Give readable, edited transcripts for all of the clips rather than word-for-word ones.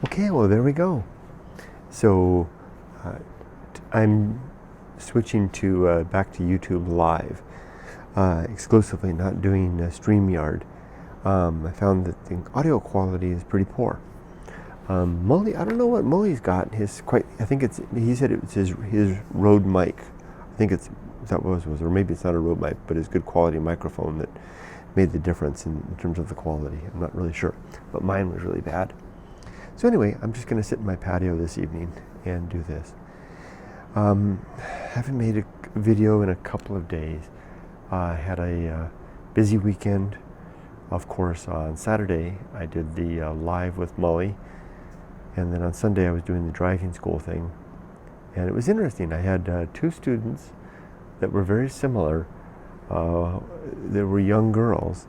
Okay, well, there we go. So I'm switching to back to YouTube Live exclusively, not doing StreamYard. I found that the audio quality is pretty poor. Mully, I don't know what Mully's got. I think it's. He said it was his Rode mic. I think that was, or maybe it's not a Rode mic, but his good quality microphone that made the difference in terms of the quality. I'm not really sure, but mine was really bad. So anyway, I'm just going to sit in my patio this evening and do this. Haven't made a video in a couple of days. Had a busy weekend. Of course, on Saturday I did the live with Mully, and then on Sunday I was doing the driving school thing. And it was interesting. I had two students that were very similar. They were young girls,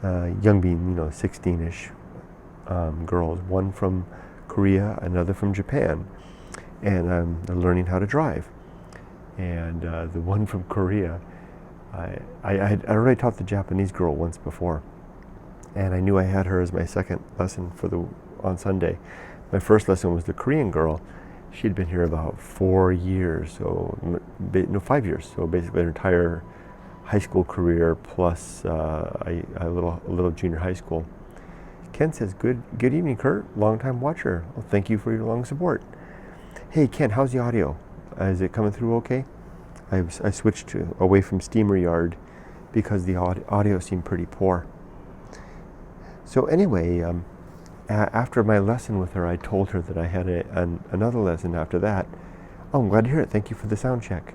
young being 16-ish girls. One from Korea, another from Japan, and they're learning how to drive. And the one from Korea, I had already taught the Japanese girl once before, and I knew I had her as my second lesson on Sunday. My first lesson was the Korean girl. She'd been here about 4 years, 5 years. So basically her entire high school career plus a little junior high school. Ken says, good evening, Kurt, long-time watcher. Well, thank you for your long support. Hey, Ken, how's the audio? Is it coming through okay? I switched away from StreamYard because the audio seemed pretty poor. So anyway, after my lesson with her, I told her that I had another lesson after that. Oh, I'm glad to hear it. Thank you for the sound check.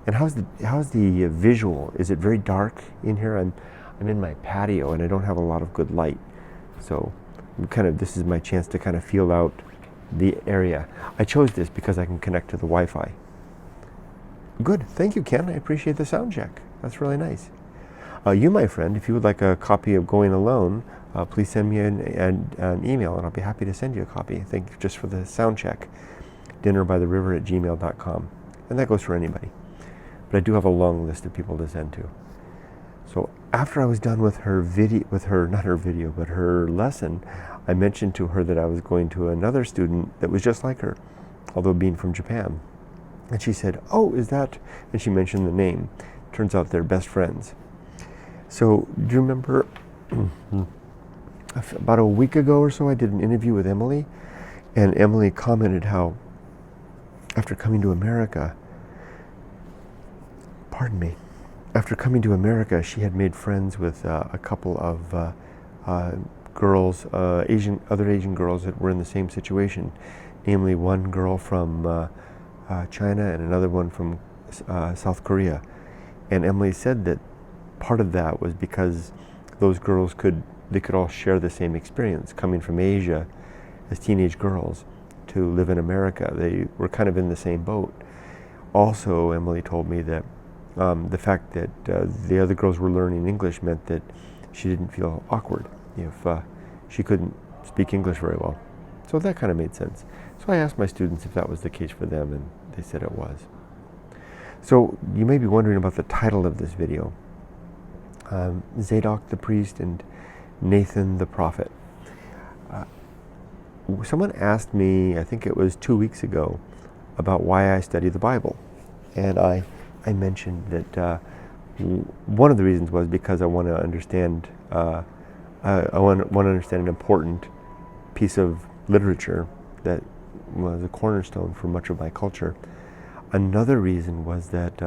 And how's the visual? Is it very dark in here? I'm in my patio and I don't have a lot of good light. So this is my chance to kind of feel out the area. I chose this because I can connect to the Wi-Fi. Good, thank you, Ken. I appreciate the sound check. That's really nice. You, my friend, if you would like a copy of Going Alone, please send me an email and I'll be happy to send you a copy. Thank you just for the sound check. dinnerbytheriver@gmail.com. And that goes for anybody. But I do have a long list of people to send to. So after I was done with her lesson, I mentioned to her that I was going to another student that was just like her, although being from Japan. And she said, oh, is that? And she mentioned the name. Turns out they're best friends. So do you remember about a week ago or so, I did an interview with Emily, and Emily commented how after coming to America, she had made friends with a couple of girls, other Asian girls that were in the same situation, namely one girl from China and another one from South Korea. And Emily said that part of that was because those girls could all share the same experience, coming from Asia as teenage girls to live in America. They were kind of in the same boat. Also, Emily told me that the fact that the other girls were learning English meant that she didn't feel awkward if she couldn't speak English very well. So that kind of made sense. So I asked my students if that was the case for them, and they said it was. So you may be wondering about the title of this video. Zaydok the priest and Nathan the prophet. Someone asked me, I think it was 2 weeks ago, about why I study the Bible. And I mentioned that one of the reasons was because I want to understand I want to understand an important piece of literature that was a cornerstone for much of my culture. Another reason was that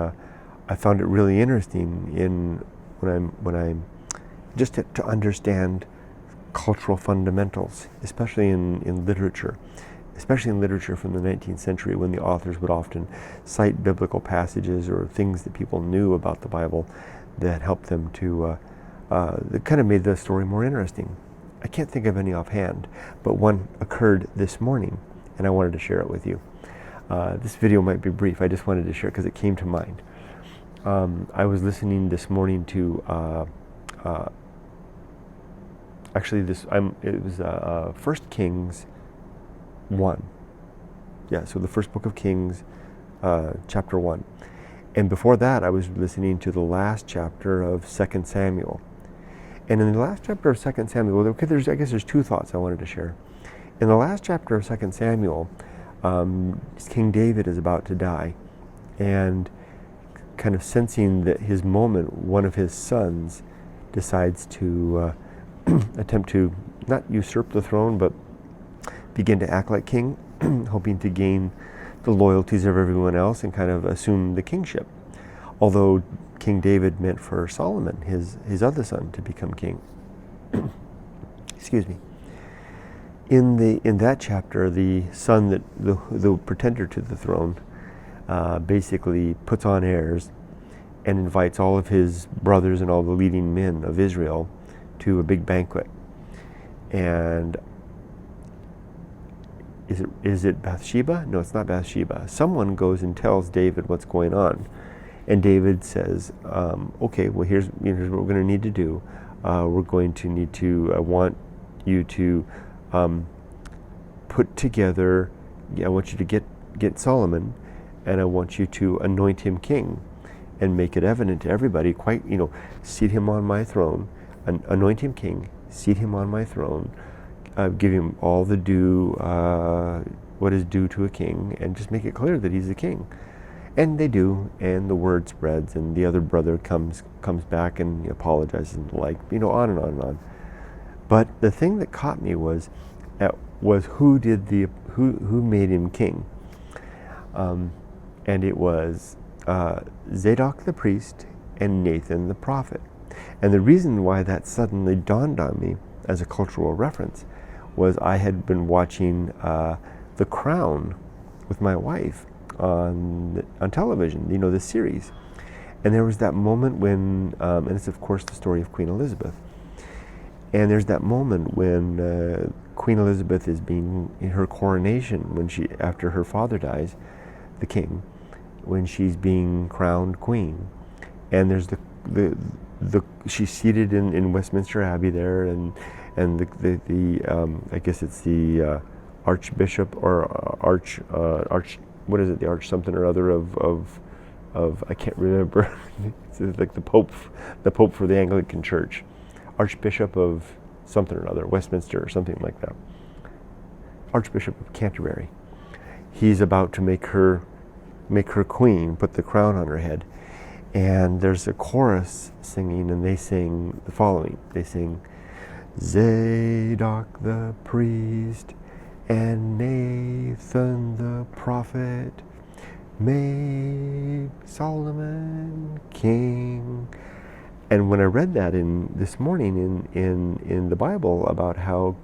I found it really interesting when I'm just to understand cultural fundamentals, especially in literature. Especially in literature from the 19th century, when the authors would often cite biblical passages or things that people knew about the Bible that helped them to, that kind of made the story more interesting. I can't think of any offhand, but one occurred this morning, and I wanted to share it with you. This video might be brief. I just wanted to share it because it came to mind. I was listening this morning to, it was 1 Kings 1. Yeah, so the first book of Kings, chapter 1. And before that, I was listening to the last chapter of 2 Samuel. And in the last chapter of 2 Samuel, I guess there's two thoughts I wanted to share. In the last chapter of 2 Samuel, King David is about to die, and kind of sensing that his moment, one of his sons decides to attempt to not usurp the throne, but begin to act like king, hoping to gain the loyalties of everyone else and kind of assume the kingship. Although King David meant for Solomon, his other son, to become king. Excuse me. In that chapter, the son that the pretender to the throne basically puts on airs and invites all of his brothers and all the leading men of Israel to a big banquet. And is it Bathsheba? No, it's not Bathsheba. Someone goes and tells David what's going on, and David says, "Okay, well here's what we're going to need to do. We're going to need to. I want you to put together. I want you to get Solomon, and I want you to anoint him king, and make it evident to everybody. Seat him on my throne, anoint him king, seat him on my throne." Give him all the due, what is due to a king, and just make it clear that he's the king. And they do, and the word spreads, and the other brother comes back and apologizes and on and on and on. But the thing that caught me was who made him king, and it was Zaydok the priest and Nathan the prophet. And the reason why that suddenly dawned on me as a cultural reference was I had been watching The Crown with my wife on television, this series. And there was that moment when, and it's of course the story of Queen Elizabeth. And there's that moment when Queen Elizabeth is being, in her coronation, after her father dies, the king, when she's being crowned queen. And there's she's seated in Westminster Abbey there, and the I guess it's the Archbishop or what is it, the Arch something or other of I can't remember. It's like the Pope for the Anglican Church, Archbishop of something or other, Westminster or something like that. Archbishop of Canterbury. He's about to make her queen, put the crown on her head. And there's a chorus singing, and they sing the following. They sing, Zaydok the priest and Nathan the prophet made Solomon king. And when I read that this morning in the Bible about how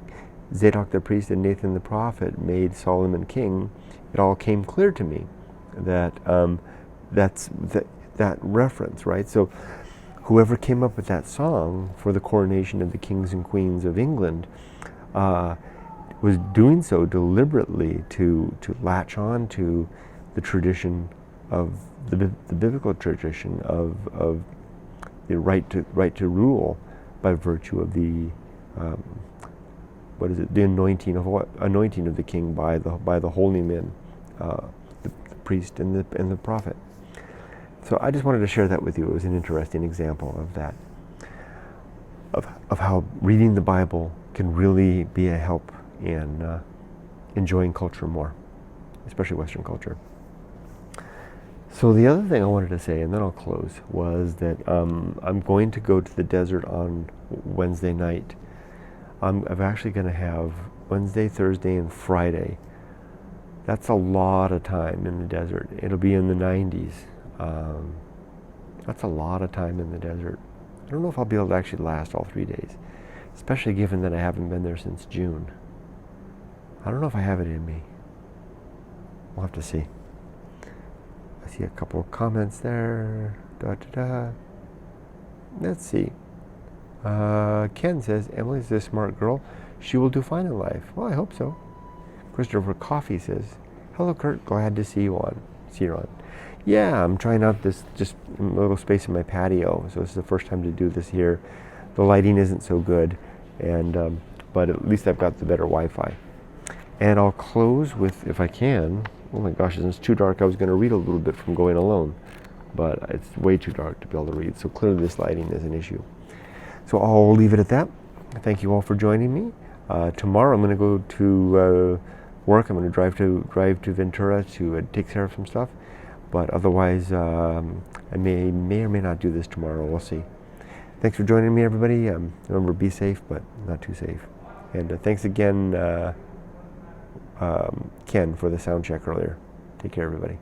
Zaydok the priest and Nathan the prophet made Solomon king, it all came clear to me that that reference, right? So whoever came up with that song for the coronation of the kings and queens of England was doing so deliberately to latch on to the tradition of the biblical tradition of the right to rule by virtue of the the anointing of the king by the holy men, the priest and the prophet. So I just wanted to share that with you. It was an interesting example of that, of how reading the Bible can really be a help in enjoying culture more, especially Western culture. So the other thing I wanted to say, and then I'll close, was that I'm going to go to the desert on Wednesday night. I'm actually going to have Wednesday, Thursday, and Friday. That's a lot of time in the desert. It'll be in the 90s. That's a lot of time in the desert. I don't know if I'll be able to actually last all 3 days, especially given that I haven't been there since June. I don't know if I have it in me. We'll have to see. I see a couple of comments there. Let's see. Ken says, Emily's a smart girl. She will do fine in life. Well, I hope so. Christopher Coffee says, hello, Kurt. Glad to see you on. Yeah, I'm trying out this just a little space in my patio. So this is the first time to do this here. The lighting isn't so good, and but at least I've got the better Wi-Fi. And I'll close with, if I can, oh my gosh, it's too dark. I was going to read a little bit from Going Alone, but it's way too dark to be able to read. So clearly this lighting is an issue. So I'll leave it at that. Thank you all for joining me. Tomorrow I'm going to go to work. I'm going to drive to Ventura to take care of some stuff. But otherwise, I may or may not do this tomorrow. We'll see. Thanks for joining me, everybody. Remember, be safe, but not too safe. And thanks again, Ken, for the sound check earlier. Take care, everybody.